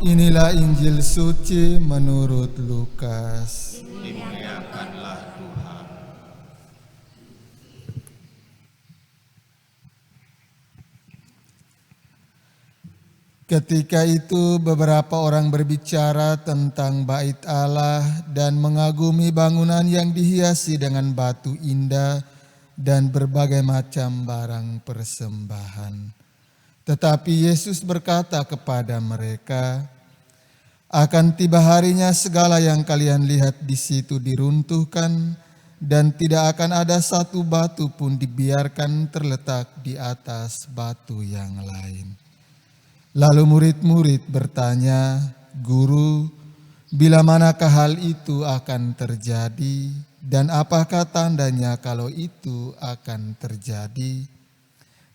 Inilah Injil suci menurut Lukas. Dimuliakanlah Tuhan. Ketika itu beberapa orang berbicara tentang bait Allah dan mengagumi bangunan yang dihiasi dengan batu indah dan berbagai macam barang persembahan. Tetapi Yesus berkata kepada mereka, "Akan tiba harinya segala yang kalian lihat di situ diruntuhkan dan tidak akan ada satu batu pun dibiarkan terletak di atas batu yang lain." Lalu murid-murid bertanya, "Guru, bila manakah hal itu akan terjadi dan apakah tandanya kalau itu akan terjadi?"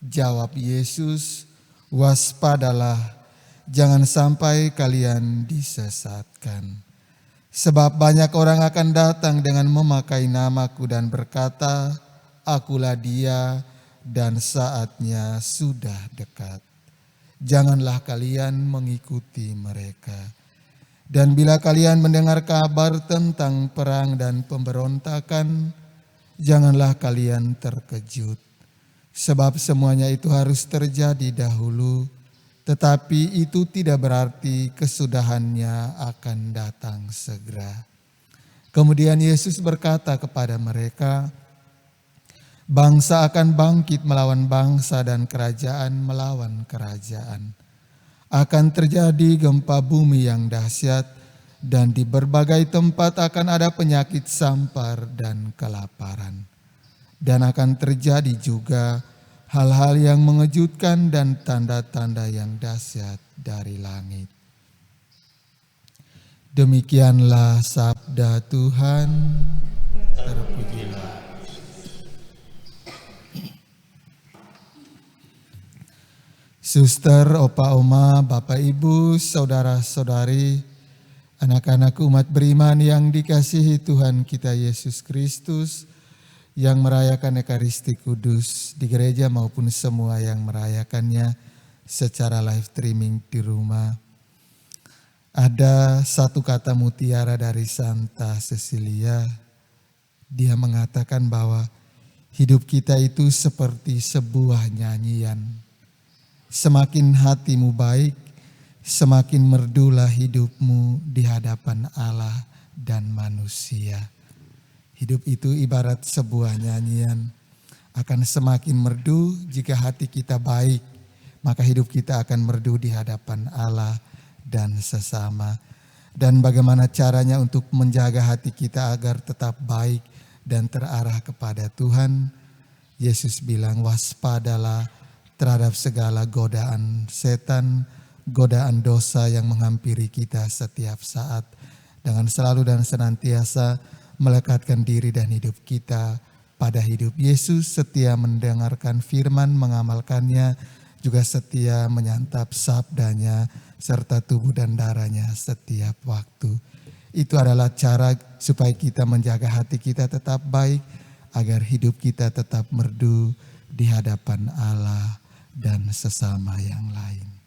Jawab Yesus, "Waspadalah, jangan sampai kalian disesatkan. Sebab banyak orang akan datang dengan memakai namaku dan berkata, 'Akulah dia,' dan saatnya sudah dekat. Janganlah kalian mengikuti mereka. Dan bila kalian mendengar kabar tentang perang dan pemberontakan, janganlah kalian terkejut. Sebab semuanya itu harus terjadi dahulu, tetapi itu tidak berarti kesudahannya akan datang segera." Kemudian Yesus berkata kepada mereka, "Bangsa akan bangkit melawan bangsa dan kerajaan melawan kerajaan. Akan terjadi gempa bumi yang dahsyat dan di berbagai tempat akan ada penyakit sampar dan kelaparan. Dan akan terjadi juga hal-hal yang mengejutkan dan tanda-tanda yang dahsyat dari langit." Demikianlah sabda Tuhan. Terpujilah. Suster, opa, oma, bapak, ibu, saudara-saudari, anak-anak umat beriman yang dikasihi Tuhan kita Yesus Kristus, yang merayakan Ekaristi Kudus di gereja maupun semua yang merayakannya secara live streaming di rumah. Ada satu kata mutiara dari Santa Cecilia. Dia mengatakan bahwa hidup kita itu seperti sebuah nyanyian. Semakin hatimu baik, semakin merdulah hidupmu di hadapan Allah dan manusia. Hidup itu ibarat sebuah nyanyian. Akan semakin merdu jika hati kita baik, maka hidup kita akan merdu di hadapan Allah dan sesama. Dan bagaimana caranya untuk menjaga hati kita agar tetap baik dan terarah kepada Tuhan? Yesus bilang, "Waspadalah terhadap segala godaan setan, godaan dosa yang menghampiri kita setiap saat, dengan selalu dan senantiasa melekatkan diri dan hidup kita pada hidup Yesus, setia mendengarkan firman, mengamalkannya, juga setia menyantap sabdanya, serta tubuh dan darahnya setiap waktu." Itu adalah cara supaya kita menjaga hati kita tetap baik, agar hidup kita tetap merdu di hadapan Allah dan sesama yang lain.